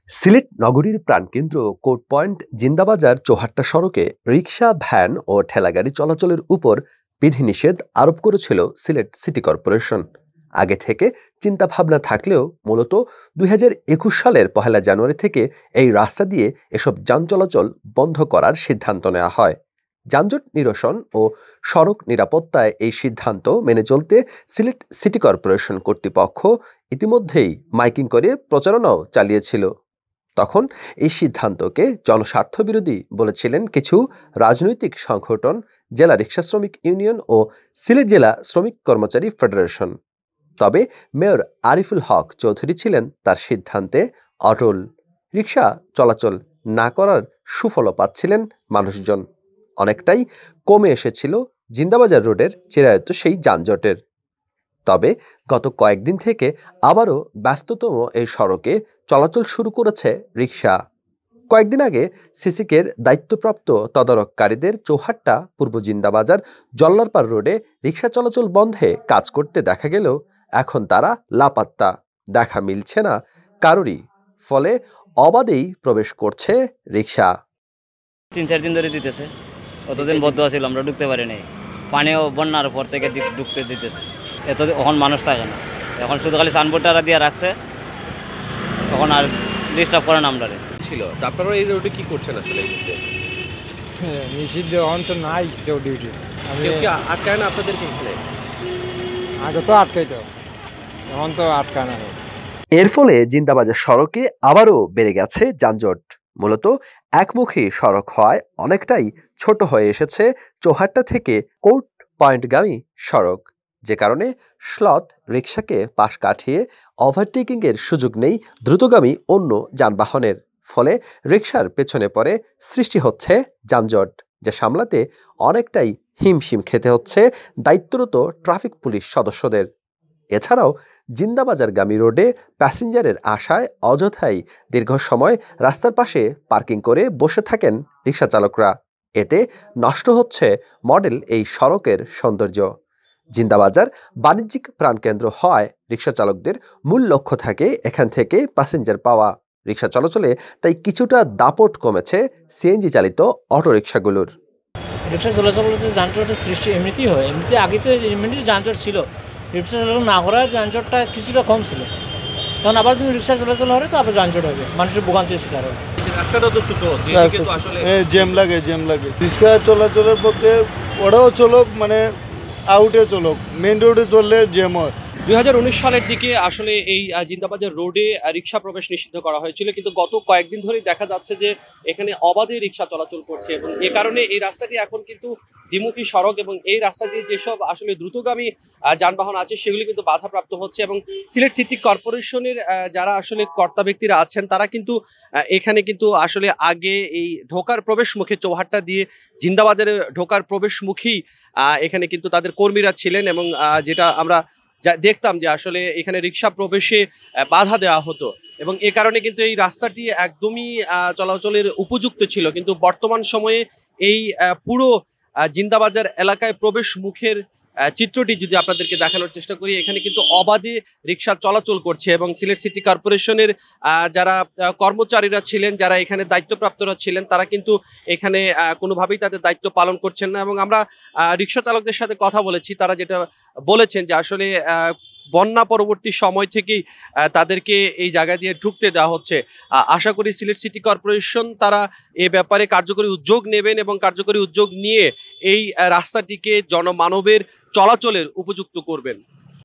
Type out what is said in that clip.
সিলেট নগরীর প্রাণকেন্দ্র court point Zindabazar Chowhatta সড়কে রিকশা, ভ্যান ও ঠেলাগাড়ি চলাচলের উপর বিধিনিষেধ আরোপ করেছিল সিলেট সিটি কর্পোরেশন। আগে থেকে চিন্তাভাবনা থাকলেও মূলত 2021 সালের 1 জানুয়ারি থেকে এই রাস্তা দিয়ে এসব যান চলাচল বন্ধ করার সিদ্ধান্ত নেওয়া হয়। যানজট নিরসন ও সড়ক নিরাপত্তায় এই সিদ্ধান্ত মেনে চলতে সিলেট সিটি কর্পোরেশন কর্তৃপক্ষ ইতিমধ্যেই মাইকিং করে প্রচারণাও চালিয়েছিল। তখন এই সিদ্ধান্তকে জনস্বার্থ বিরোধী বলেছিলেন কিছু রাজনৈতিক সংগঠন, জেলা রিকশা শ্রমিক ইউনিয়ন ও সিলেট জেলা শ্রমিক কর্মচারী ফেডারেশন। তবে মেয়র আরিফুল হক চৌধুরী ছিলেন তার সিদ্ধান্তে অটল। রিকশা চলাচল না করার সুফলও পাচ্ছিলেন মানুষজন। অনেকটাই কমে এসেছিল জিন্দাবাজার রোডের চিরায়ত সেই যানজটের। তবে গত কয়েকদিন থেকে আবারও ব্যস্ততম এই সড়কে চলাচল শুরু করেছে রিকশা। কয়েকদিন আগে সিসিকের দায়িত্বপ্রাপ্ত তদারককারীদের চৌহাট্টা, পূর্ব জিন্দাবাজার, জল্লারপাড় রোডে রিকশা চলাচল বন্ধে কাজ করতে দেখা গেলেও এখন তারা লাপাত্তা, দেখা মিলছে না কারোরই। ফলে অবাধেই প্রবেশ করছে রিকশা। 3-4 দিন ধরে দিতেছে, অতদিন বদ্ধ ছিল, আমরা ঢুকতে পারি নাই। পানিও বন্যার পর থেকে ঢুকতে দিতেছে, এত এখন মানুষ থাকে না। এখন শুধু খালি সাইনবোর্ডটা দিয়ে রাখছে, তখন আর ডিস্টার্ব করে না আমরা ছিল। আপনারা এই রোডে কি করছেন আসলে? নিষিদ্ধ এখন তো নাই কেউ ডিউটি। কেউ কি আটকায় না আপনাদেরকে এখানে? আগে তো আটকাইতো, এখন তো আটকায় না। এর ফলে জিন্দাবাজার সড়কে আবারও বেড়ে গেছে যানজট। মূলত একমুখী সড়ক হওয়ায় অনেকটাই ছোট হয়ে এসেছে চৌহাট্টা থেকে কোর্ট পয়েন্টগামী সড়ক, যে কারণে স্লথ রিকশাকে পাশ কাটিয়ে ওভারটেকিংয়ের সুযোগ নেই দ্রুতগামী অন্য যানবাহনের। ফলে রিকশার পেছনে পড়ে সৃষ্টি হচ্ছে যানজট, যা সামলাতে অনেকটাই হিমশিম খেতে হচ্ছে দায়িত্বরত ট্রাফিক পুলিশ সদস্যদের। এছাড়াও জিন্দাবাজারগামী রোডে প্যাসেঞ্জারের আশায় অযথাই দীর্ঘ সময় রাস্তার পাশে পার্কিং করে বসে থাকেন রিকশা চালকরা। এতে নষ্ট হচ্ছে মডেল এই সড়কের সৌন্দর্য। জিন্দাবাজার বাণিজ্যিক প্রাণকেন্দ্র হওয়ায় রিকশা চালকদের মূল লক্ষ্য থাকে এখান থেকে প্যাসেঞ্জার পাওয়া। রিকশা চলাচলে তাই কিছুটা দাপট কমেছে সিএনজি চালিত অটোরিকশাগুলোর। রিকশা চলাচল করতে যানজটের সৃষ্টি এমনিতেই হয়, এমনিতে আগে তো এমনিতেই যানজট ছিল। রিকশা চলাচল না করার যানজটটা কিছুটা কম ছিল, কারণ আবার যদি রিকশা চলাচল হবে তো আবার যানজট হবে, মানুষের ভোগান্তির শিকার হবে। রাস্তাটা তো ছোট, আসলে জ্যাম লাগে। রিকশা চলাচলের পক্ষে ওরাও চলুক, মানে আউটে চলুক, মেন রোডে চললে জ্যাম হয়। 2019 সালের দিকে আসলে এই জিন্দাবাজার রোডে রিকশা প্রবেশ নিষিদ্ধ করা হয়েছিল, কিন্তু গত কয়েকদিন ধরেই দেখা যাচ্ছে যে এখানে অবাধে রিকশা চলাচল করছে এবং এ কারণে এই রাস্তাটি এখন কিন্তু দ্বিমুখী সড়ক এবং এই রাস্তা দিয়ে যেসব আসলে দ্রুতগামী যানবাহন আছে সেগুলি কিন্তু বাধাপ্রাপ্ত হচ্ছে। এবং সিলেট সিটি কর্পোরেশনের যারা আসলে কর্তা ব্যক্তিরা আছেন তারা কিন্তু এখানে কিন্তু আসলে আগে এই ঢোকার প্রবেশ মুখে চৌহাট্টা দিয়ে জিন্দাবাজারে ঢোকার প্রবেশ মুখী এখানে কিন্তু তাদের কর্মীরা ছিলেন এবং যেটা আমরা দেখতাম যে আসলে এখানে রিকশা প্রবেশে বাধা দেওয়া হতো এবং এ কারণে কিন্তু এই রাস্তাটি একদমই চলাচলের উপযুক্ত ছিল। কিন্তু বর্তমান সময়ে এই পুরো জিন্দাবাজার এলাকায় প্রবেশ মুখের চিত্রটি যদি আপনাদেরকে দেখানোর চেষ্টা করি, এখানে কিন্তু অবাধে রিকশা চলাচল করছে এবং সিলেট সিটি কর্পোরেশনের যারা কর্মচারীরা ছিলেন, যারা এখানে দায়িত্বপ্রাপ্তরা ছিলেন, তারা কিন্তু এখানে কোনোভাবেই তাদের দায়িত্ব পালন করছেন না। এবং আমরা রিকশা চালকদের সাথে কথা বলেছি, তারা যেটা বলেছেন যে আসলে বন্যা পরবর্তী সময় থেকেই তাদেরকে এই জায়গা দিয়ে ঢুকতে দেওয়া হচ্ছে। আশা করি সিলেট সিটি কর্পোরেশন তারা এ ব্যাপারে কার্যকরী উদ্যোগ নেবেন এবং কার্যকরী উদ্যোগ নিয়ে এই রাস্তাটিকে জনমানবের চলাচলের উপযুক্ত করবেন।